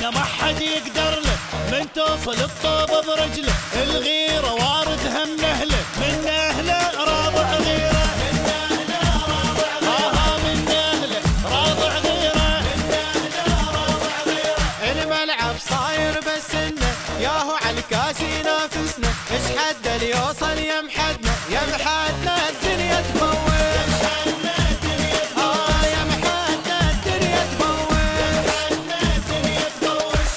لاعبنا ما حد يقدر له، من توصل الطوبة برجله، الغيرة وارثها من اهله، من اهله رابع غيره، من اهله رابع غيره، من اهله رابع غيره، من اهله رابع غيره. الملعب صاير بس انه ياهو على الكاس ينافسنا، ايش حد اللي يوصل يا محدنا، يا محدنا الدنيا تموت، يا محدنا الدنيا تموت، يا محدنا الدنيا تموت، يا محدنا الدنيا تموت.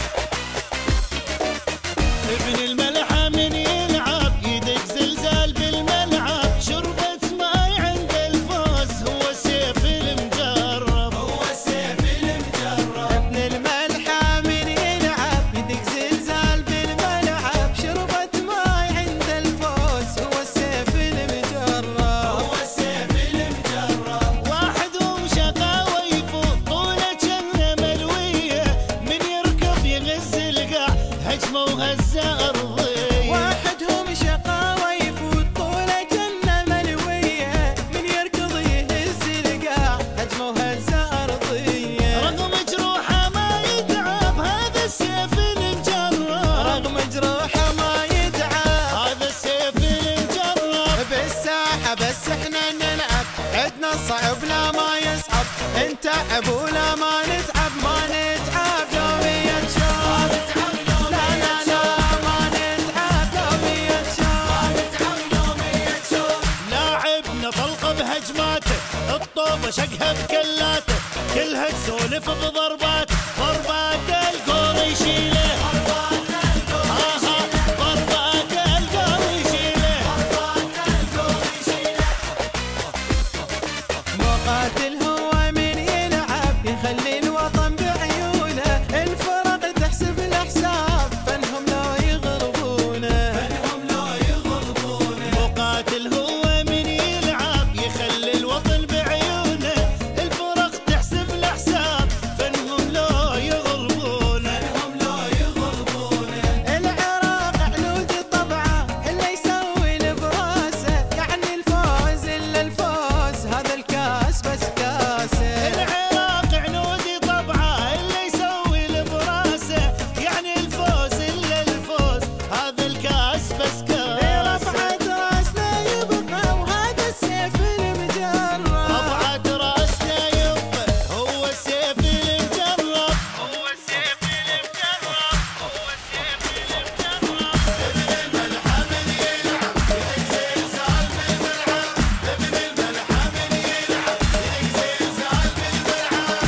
ابن الملحة من يلعب يدق زلزال بالملعب، شربة ماي عند الفوز هو السيف المجرب، هو السيف المجرب. ابن الملحة من يلعب يدق زلزال بالملعب، شربة ماي عند الفوز هو السيف المجرب، هو السيف المجرب. واحدهم شقاوة يفوت طوله جنة ملوية، من يركض يغز القاع هجمة وهزة أرضية. واحدهم شقاوة يفوت طوله جنة ملوية، من يركض يهز القاع هجمة وهزة أرضية. رغم جروحه ما يتعب هذا السيف المجرب، رغم جروحه ما يتعب هذا السيف المجرب. بالساحة بس احنا نلعب، عدنا الصعب لا ما يصعب، نتعب ولا ما نتعب، ما نتعب لو مية شوط، لا لا لا ما نتعب لو مية شوط. لاعبنا طلقه بهجماته، الطوبة شقها بكلاته، كلها تسولف بضرباته، ضربات الكور يشيله، ضربات الكور يشيله. مقاتل هو من يلعب يخلي الوطن بعيونه، الفرق تحسب الحساب فنهم لو يغربونه، فنهم لو يغربونه. مقاتل هو من يلعب يخلي الوطن بعيونه، الفرق تحسب الحساب فنهم لو يغربونه، فنهم لو يغربونه. العراق عنود طبعه اللي يسوي براسه، يعني الفوز الا الفوز هذا الكاس بس كاسه. العراق عنودي طبعه اللي يسوي براسه، يعني الفوز الا الفوز هذا الكاس بس كاسه. رفعت راسنا يبقى وهذا السيف المجرب، رفعت راسنا يبقى هو السيف المجرب، هو السيف المجرب، هو السيف المجرب. ابن الملحة من يلعب يدق زلزال بالملعب، ابن الملحة من يلعب يدق زلزال بالملعب،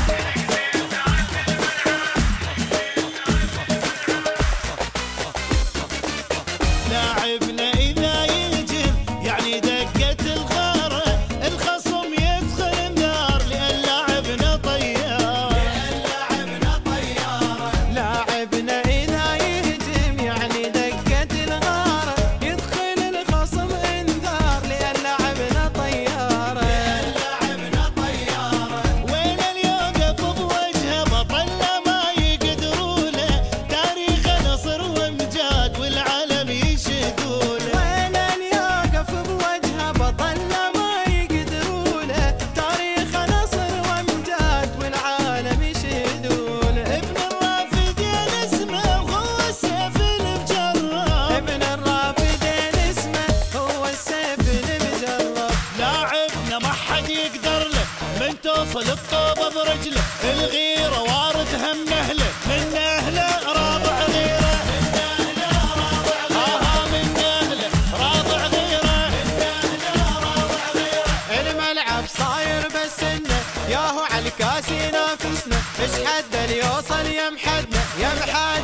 لاعبنا إذا يهجم يعني دقة الغارة، الخصم يدخل النار لأن لاعبنا طيار، لأن لاعبنا طيارة. لاعبنا إذا يهجم يعني دقة الغارة، يدخل الخصم انذار لأن لاعبنا طيارة، لأن لاعبنا طيارة. وين اللي يوقف بوجهه بطل ما يقدرونه، تاريخه نصر وامجاد والعالم يشهدونه. وين اللي يوقف بوجهه بطل ما يقدرونه، تاريخ نصر وامجاد والعالم يشهدونه. ابن الرافدين اسمه وهو السيف المجرب، ابن الرافدين اسمه هو السيف المجرب. لاعبنا ما حد يقدر له، من توصل الطوبة برجله، الغيرة وارثها من اهله، من اهله رابع غيره، من اهله رابع غيره، من اهله رابع غيره، من اهله رابع غيره. الملعب صاير بس انه ياهو على الكاس ينافسنا، ايش حد اللي يوصل يا محدنا، يا محدنا